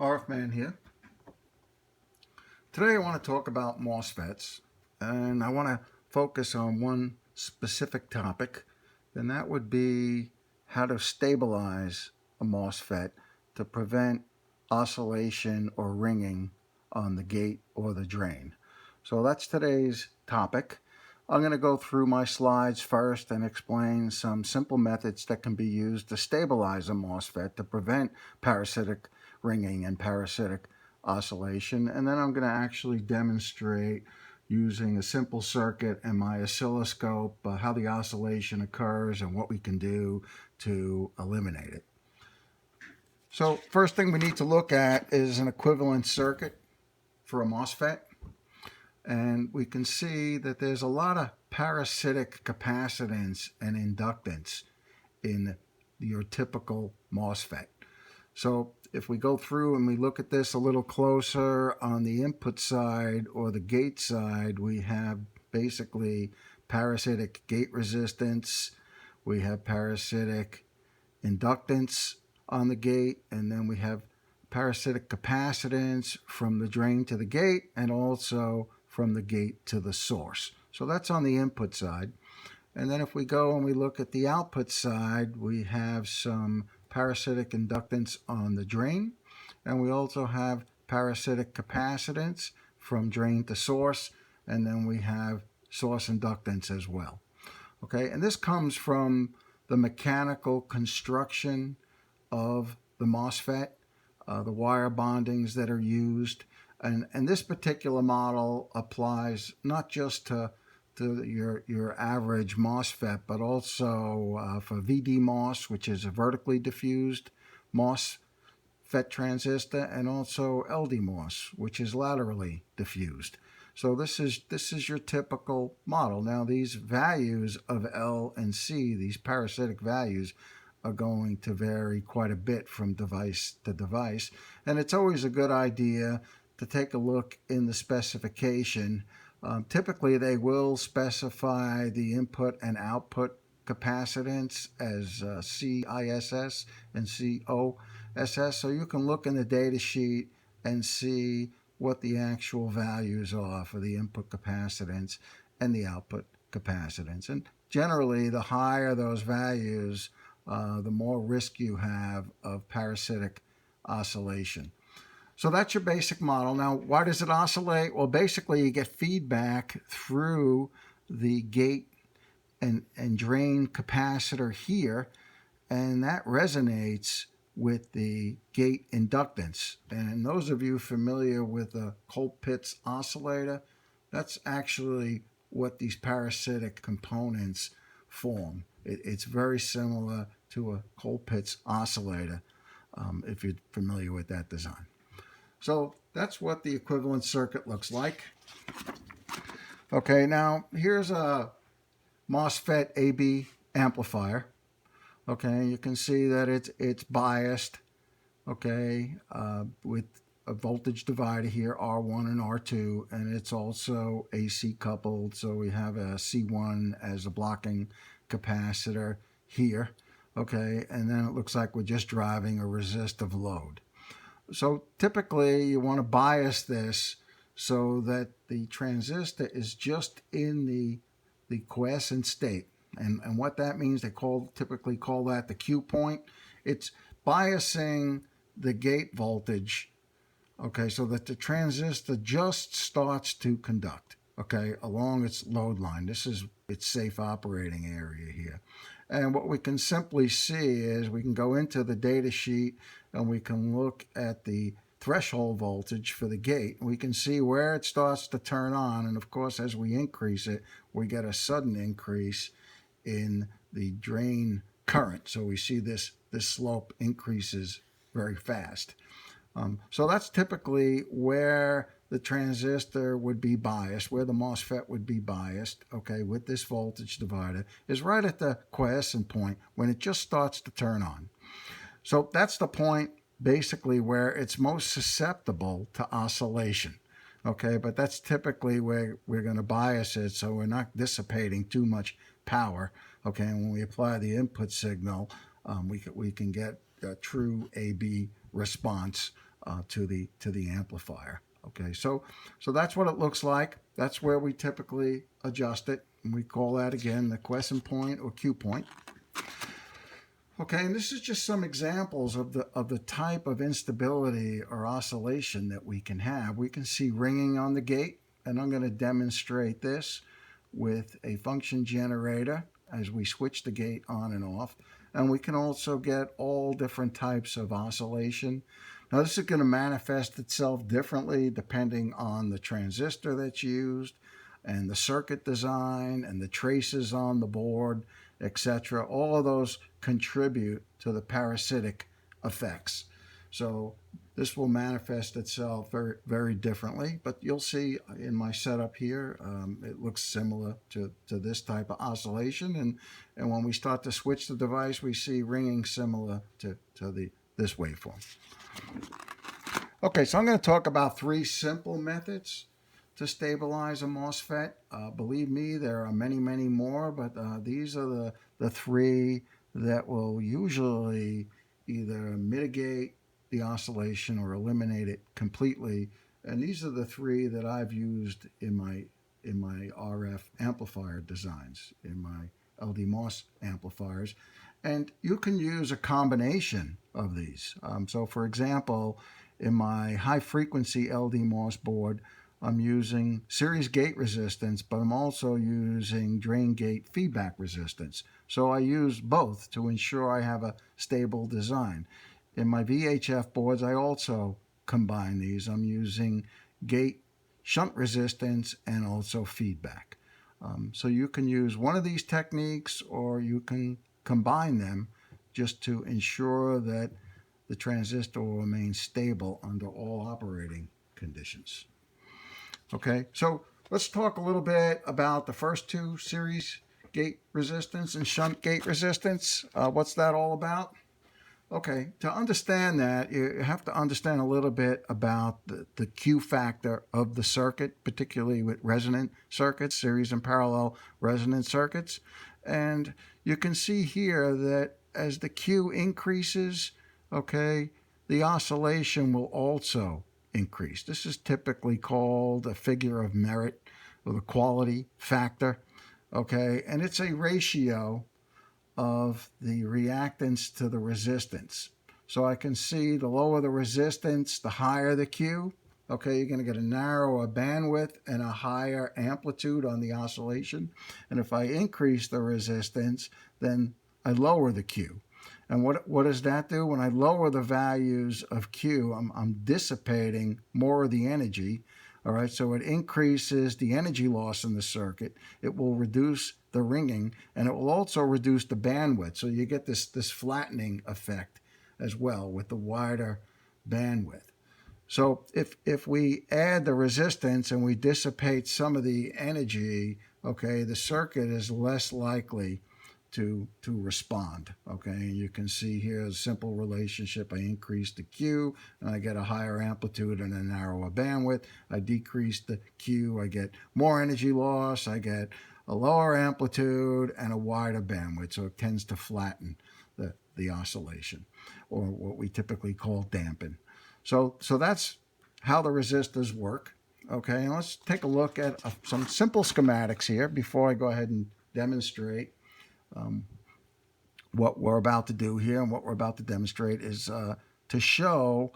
RF Man here. Today I want to talk about MOSFETs, and I want to focus on one specific topic, and that would be how to stabilize a MOSFET to prevent oscillation or ringing on the gate or the drain. So that's today's topic. I'm going to go through my slides first and explain some simple methods that can be used to stabilize a MOSFET to prevent parasitic ringing and parasitic oscillation, and then I'm going to actually demonstrate using a simple circuit and my oscilloscope how the oscillation occurs and what we can do to eliminate it. So first thing we need to look at is an equivalent circuit for a MOSFET, and we can see that there's a lot of parasitic capacitance and inductance in your typical MOSFET. So if we go through and we look at this a little closer on the input side or the gate side, we have basically parasitic gate resistance, we have parasitic inductance on the gate, and then we have parasitic capacitance from the drain to the gate and also from the gate to the source. So that's on the input side. And then if we go and we look at the output side, we have some parasitic inductance on the drain, and we also have parasitic capacitance from drain to source, and then we have source inductance as well. Okay, and this comes from the mechanical construction of the MOSFET, the wire bondings that are used, and this particular model applies not just to your average MOSFET, but also for VDMOS, which is a vertically diffused MOSFET transistor, and also LDMOS, which is laterally diffused. So this is your typical model. Now these values of L and C, these parasitic values, are going to vary quite a bit from device to device, and it's always a good idea to take a look in the specification. Typically, they will specify the input and output capacitance as CISS and COSS, so you can look in the data sheet and see what the actual values are for the input capacitance and the output capacitance. And generally, the higher those values, the more risk you have of parasitic oscillation. So that's your basic model. Now, why does it oscillate? Well, basically, you get feedback through the gate and drain capacitor here, and that resonates with the gate inductance. And those of you familiar with a Colpitts oscillator, that's actually what these parasitic components form. It's very similar to a Colpitts oscillator, if you're familiar with that design. So that's what the equivalent circuit looks like. Okay, now here's a MOSFET AB amplifier. Okay, you can see that it's biased, okay, with a voltage divider here, R1 and R2, and it's also AC coupled, so we have a C1 as a blocking capacitor here, okay, and then it looks like we're just driving a resistive load. So typically you want to bias this so that the transistor is just in the quiescent state. And what that means, they typically call that the Q point. It's biasing the gate voltage, okay, so that the transistor just starts to conduct, okay, along its load line. This is its safe operating area here. And what we can simply see is we can go into the data sheet and we can look at the threshold voltage for the gate. We can see where it starts to turn on, and of course as we increase it, we get a sudden increase in the drain current. So we see this slope increases very fast. So that's typically where the transistor would be biased, where the MOSFET would be biased, okay, with this voltage divider, is right at the quiescent point when it just starts to turn on. So that's the point basically where it's most susceptible to oscillation, okay, but that's typically where we're going to bias it so we're not dissipating too much power, okay, and when we apply the input signal, we can get a true AB response to the amplifier. Okay, so that's what it looks like. That's where we typically adjust it, and we call that again the quiescent point or Q point. Okay, and this is just some examples of the type of instability or oscillation that we can have. We can see ringing on the gate, and I'm going to demonstrate this with a function generator as we switch the gate on and off. And we can also get all different types of oscillation. Now this is going to manifest itself differently depending on the transistor that's used and the circuit design and the traces on the board, etc. All of those contribute to the parasitic effects. So this will manifest itself very, very differently, but you'll see in my setup here, it looks similar to this type of oscillation. And when we start to switch the device, we see ringing similar to this waveform. Okay, so I'm going to talk about 3 simple methods to stabilize a MOSFET. Believe me, there are many, many more, but these are the 3 that will usually either mitigate the oscillation or eliminate it completely. And these are the 3 that I've used in my RF amplifier designs, in my LD-MOS amplifiers. And you can use a combination of these. So for example, in my high frequency LD-MOS board, I'm using series gate resistance, but I'm also using drain gate feedback resistance. So I use both to ensure I have a stable design. In my VHF boards, I also combine these. I'm using gate shunt resistance and also feedback. So you can use one of these techniques, or you can combine them just to ensure that the transistor will remain stable under all operating conditions. Okay, so let's talk a little bit about the first 2, series gate resistance and shunt gate resistance. What's that all about? Okay, to understand that, you have to understand a little bit about the Q factor of the circuit, particularly with resonant circuits, series and parallel resonant circuits. And you can see here that as the Q increases, okay, the oscillation will also increase. This is typically called a figure of merit or the quality factor, okay, and it's a ratio of the reactance to the resistance. So I can see the lower the resistance, the higher the Q. Okay, you're going to get a narrower bandwidth and a higher amplitude on the oscillation. And if I increase the resistance, then I lower the Q. And what does that do? When I lower the values of Q, I'm dissipating more of the energy. All right, so it increases the energy loss in the circuit. It will reduce the ringing, and it will also reduce the bandwidth. So you get this flattening effect as well with the wider bandwidth. So if we add the resistance and we dissipate some of the energy, okay, the circuit is less likely to respond. Okay, and you can see here a simple relationship. I increase the Q and I get a higher amplitude and a narrower bandwidth. I decrease the Q, I get more energy loss, I get a lower amplitude and a wider bandwidth. So it tends to flatten the oscillation, or what we typically call dampen. So that's how the resistors work. Okay, and let's take a look at some simple schematics here before I go ahead and demonstrate what we're about to do here. And what we're about to demonstrate is to show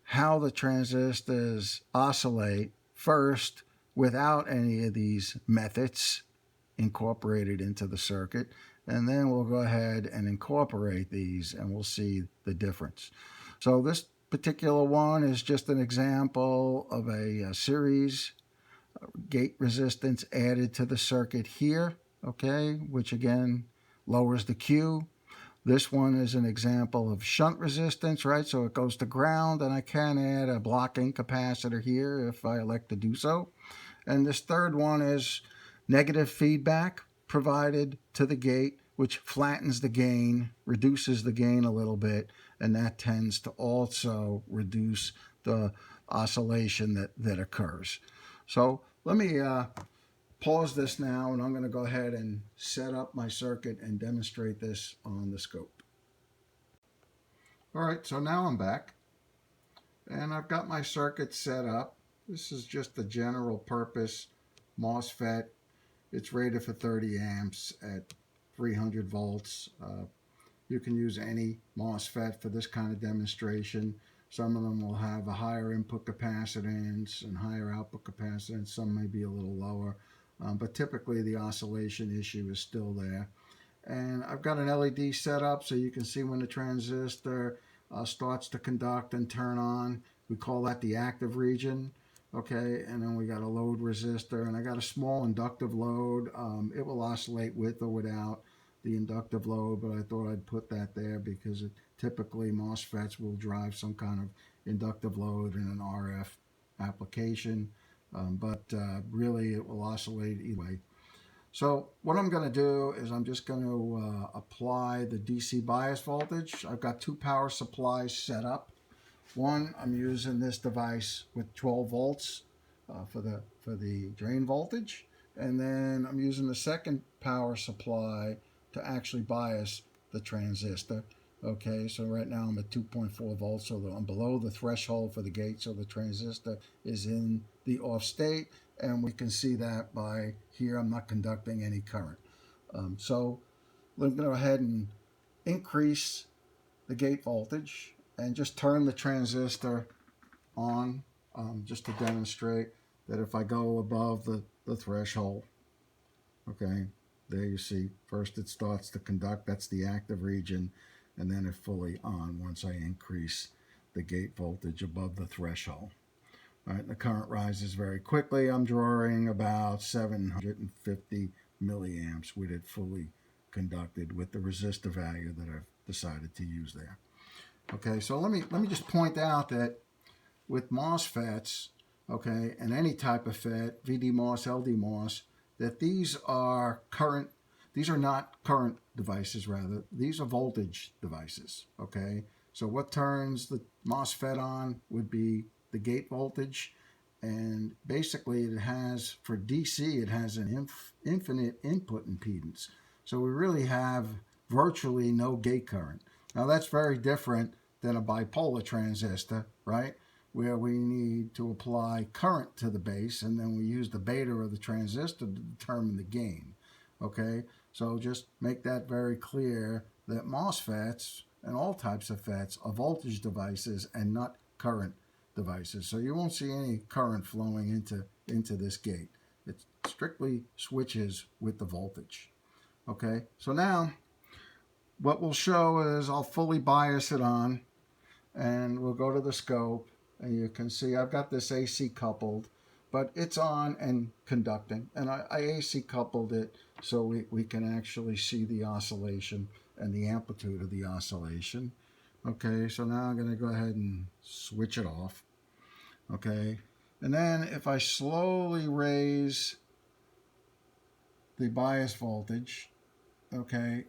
how the transistors oscillate first without any of these methods incorporated into the circuit, and then we'll go ahead and incorporate these and we'll see the difference. So this particular one is just an example of a series gate resistance added to the circuit here, okay, which again lowers the Q. This one is an example of shunt resistance, right? So it goes to ground, and I can add a blocking capacitor here if I elect to do so. And this third one is negative feedback provided to the gate, which flattens the gain, reduces the gain a little bit, and that tends to also reduce the oscillation that occurs. So let me pause this now, and I'm going to go ahead and set up my circuit and demonstrate this on the scope. All right, so now I'm back. And I've got my circuit set up. This is just a general purpose MOSFET. It's rated for 30 amps at 300 volts. You can use any MOSFET for this kind of demonstration. Some of them will have a higher input capacitance and higher output capacitance. Some may be a little lower, but typically the oscillation issue is still there. And I've got an LED set up so you can see when the transistor starts to conduct and turn on. We call that the active region. Okay, and then we got a load resistor, and I got a small inductive load. It will oscillate with or without the inductive load, but I thought I'd put that there because typically MOSFETs will drive some kind of inductive load in an RF application, but really it will oscillate either way. So what I'm going to do is I'm just going to apply the DC bias voltage. I've got two power supplies set up. One, I'm using this device with 12 volts for the drain voltage, and then I'm using the second power supply to actually bias the transistor. Okay, so right now I'm at 2.4 volts, so I'm below the threshold for the gate, so the transistor is in the off state, and we can see that by here I'm not conducting any current. So I'm going to go ahead and increase the gate voltage and just turn the transistor on, just to demonstrate that if I go above the threshold, okay, there you see, first it starts to conduct, that's the active region, and then it's fully on once I increase the gate voltage above the threshold. All right, the current rises very quickly. I'm drawing about 750 milliamps with it fully conducted with the resistor value that I've decided to use there. Okay, so let me just point out that with MOSFETs, okay, and any type of FET, VDMOS, LDMOS, that these are not current devices, rather. These are voltage devices, okay? So what turns the MOSFET on would be the gate voltage, and basically it has, for DC, it has an infinite input impedance. So we really have virtually no gate current. Now that's very different than a bipolar transistor, right? Where we need to apply current to the base, and then we use the beta of the transistor to determine the gain. Okay, so just make that very clear that MOSFETs and all types of FETs are voltage devices and not current devices. So you won't see any current flowing into this gate. It strictly switches with the voltage. Okay, so now what we'll show is I'll fully bias it on, and we'll go to the scope, and you can see I've got this AC coupled, but it's on and conducting, and I AC coupled it so we can actually see the oscillation and the amplitude of the oscillation. Okay, so now I'm going to go ahead and switch it off. Okay, and then if I slowly raise the bias voltage, okay,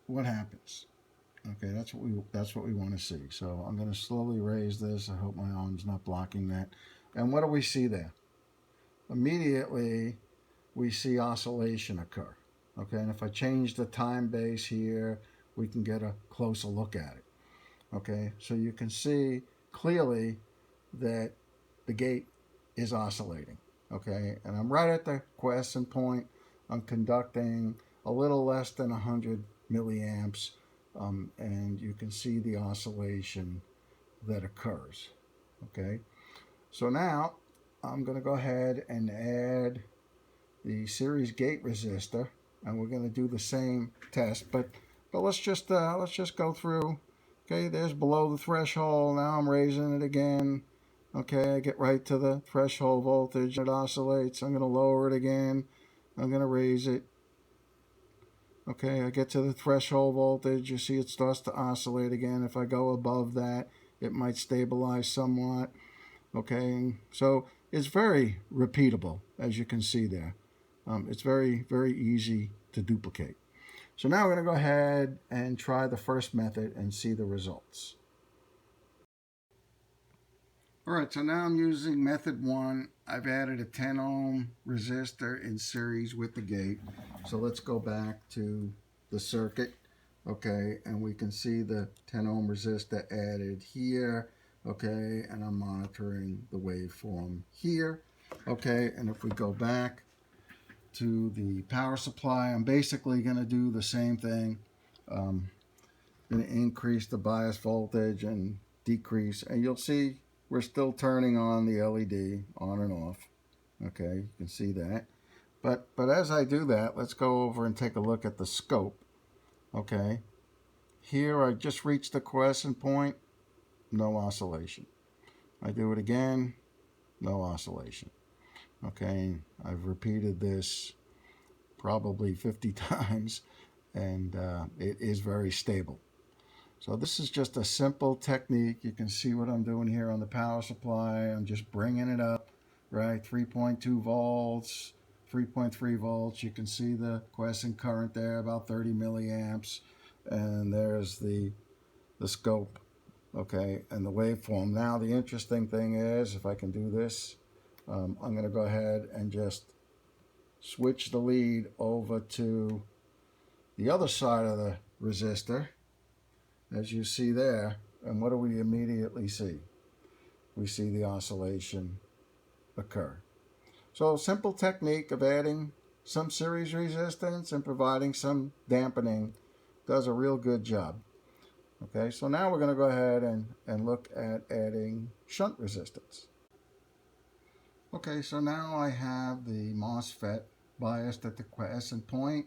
what happens? Okay, that's what we want to see. So I'm going to slowly raise this. I hope my arm's not blocking that. And what do we see there? Immediately, we see oscillation occur. Okay, and if I change the time base here, we can get a closer look at it. Okay, so you can see clearly that the gate is oscillating. Okay, and I'm right at the quiescent point. I'm conducting a little less than 100 milliamps. And you can see the oscillation that occurs. Okay, so now I'm going to go ahead and add the series gate resistor, and we're going to do the same test. But let's just go through. Okay, there's below the threshold. Now I'm raising it again. Okay, I get right to the threshold voltage. It oscillates. I'm going to lower it again. I'm going to raise it. Okay, I get to the threshold voltage. You see it starts to oscillate again. If I go above that, it might stabilize somewhat. Okay, so it's very repeatable, as you can see there. It's very, very easy to duplicate. So now we're going to go ahead and try the first method and see the results. All right, so now I'm using method 1. I've added a 10 ohm resistor in series with the gate. So let's go back to the circuit, okay, and we can see the 10 ohm resistor added here. okay, and I'm monitoring the waveform here, okay, and if we go back to the power supply, I'm basically going to do the same thing. Going to increase the bias voltage and decrease, and you'll see we're still turning on the LED on and off, okay, you can see that. But as I do that, let's go over and take a look at the scope, okay. Here I just reached the quiescent point, no oscillation. I do it again, no oscillation. Okay, I've repeated this probably 50 times, and it is very stable. So this is just a simple technique. You can see what I'm doing here on the power supply. I'm just bringing it up, right? 3.2 volts, 3.3 volts. You can see the quiescent current there, about 30 milliamps. And there's the scope, okay, and the waveform. Now the interesting thing is, if I can do this, I'm going to go ahead and just switch the lead over to the other side of the resistor, as you see there, and what do we immediately see? We see the oscillation occur. So simple technique of adding some series resistance and providing some dampening does a real good job. Okay, so now we're going to go ahead and look at adding shunt resistance. Okay, so now I have the MOSFET biased at the quiescent point,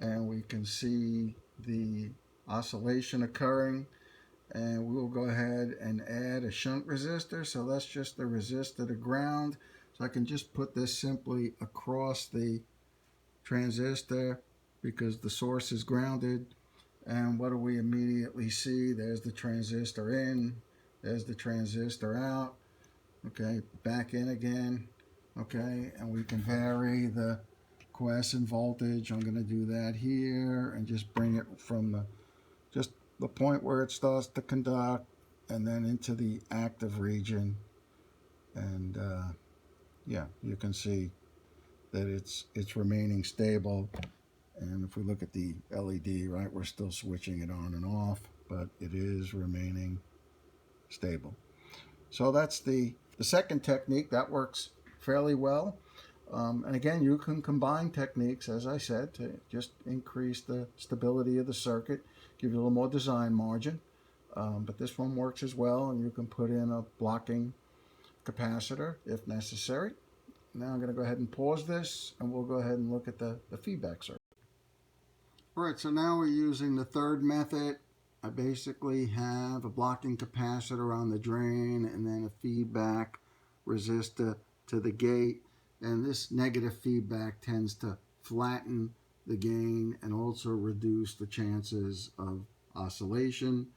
and we can see the oscillation occurring, and we'll go ahead and add a shunt resistor. So that's just the resistor to ground. So I can just put this simply across the transistor because the source is grounded. And what do we immediately see? There's the transistor in, there's the transistor out, okay, back in again, okay, and we can vary the quiescent voltage. I'm going to do that here and just bring it from just the point where it starts to conduct and then into the active region, and yeah, you can see that it's remaining stable. And if we look at the LED, right, we're still switching it on and off, but it is remaining stable. So that's the second technique. That works fairly well. And again, you can combine techniques, as I said, to just increase the stability of the circuit, give you a little more design margin. But this one works as well, and you can put in a blocking capacitor if necessary. Now I'm going to go ahead and pause this, and we'll go ahead and look at the feedback circuit. All right, so now we're using the third method. I basically have a blocking capacitor on the drain and then a feedback resistor to the gate. And this negative feedback tends to flatten the gain and also reduce the chances of oscillation.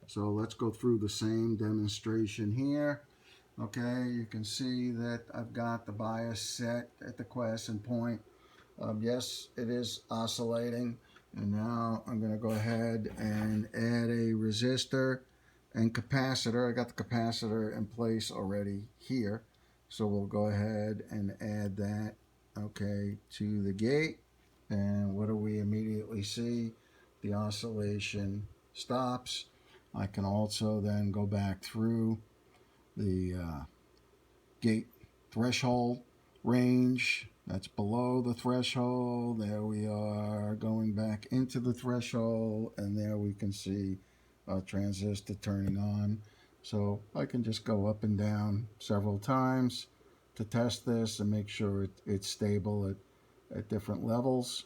So let's go through the same demonstration here. Okay, you can see that I've got the bias set at the quiescent point. Yes, it is oscillating. And now I'm going to go ahead and add a resistor and capacitor. I got the capacitor in place already here. So we'll go ahead and add that, okay, to the gate. And what do we immediately see? The oscillation stops. I can also then go back through the gate threshold range. That's below the threshold. There we are, going back into the threshold, and there we can see a transistor turning on. So I can just go up and down several times to test this and make sure it's stable at different levels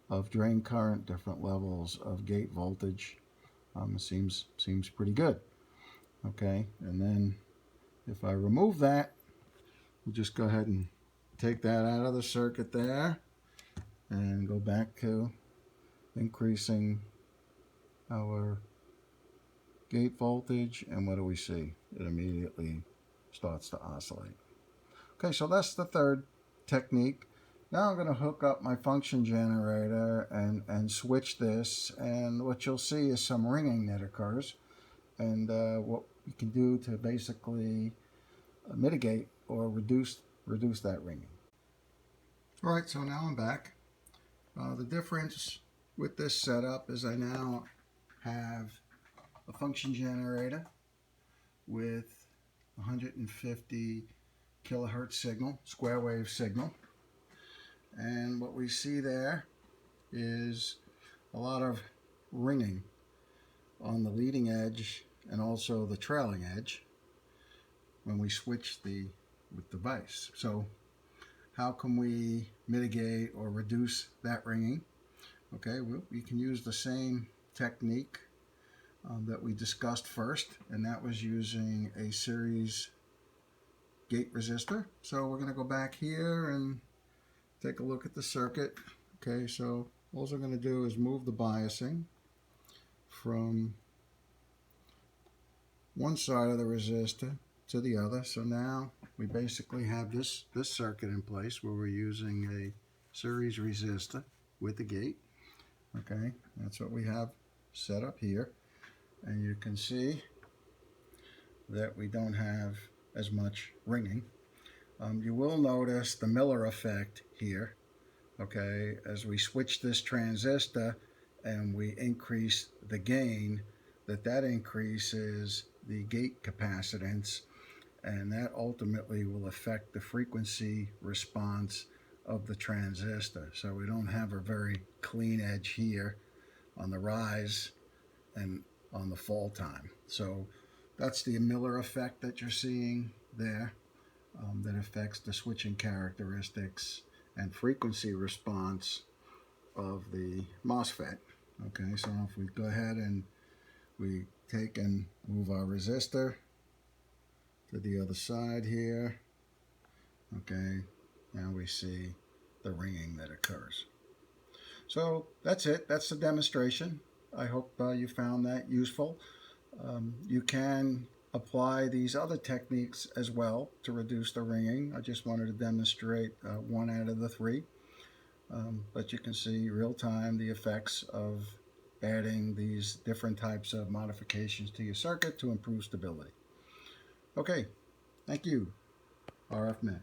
of drain current, different levels of gate voltage. It seems pretty good. Okay, and then if I remove that, we'll just go ahead and take that out of the circuit there and go back to increasing our gate voltage, and what do we see? It immediately starts to oscillate. Okay, so that's the third technique. Now I'm going to hook up my function generator and switch this, and what you'll see is some ringing that occurs, and what you can do to basically mitigate or reduce that ringing. All right, so now I'm back. The difference with this setup is I now have a function generator with 150 kilohertz signal, square wave signal. And what we see there is a lot of ringing on the leading edge and also the trailing edge when we switch the device. So how can we mitigate or reduce that ringing? Okay, we can use the same technique that we discussed first, and that was using a series gate resistor. So we're going to go back here and take a look at the circuit. Okay, so all we're going to do is move the biasing from one side of the resistor to the other. So now we basically have this circuit in place where we're using a series resistor with the gate. Okay, that's what we have set up here. And you can see that we don't have as much ringing. You will notice the Miller effect here. Okay, as we switch this transistor and we increase the gain, that increases the gate capacitance, and that ultimately will affect the frequency response of the transistor. So we don't have a very clean edge here on the rise and on the fall time. So that's the Miller effect that you're seeing there, that affects the switching characteristics and frequency response of the MOSFET. Okay, so if we go ahead and we take and move our resistor to the other side here, okay, now we see the ringing that occurs. So that's it. That's the demonstration. I hope you found that useful. You can apply these other techniques as well to reduce the ringing. I just wanted to demonstrate one out of the three. But you can see real time the effects of adding these different types of modifications to your circuit to improve stability. Okay, thank you, RF Met.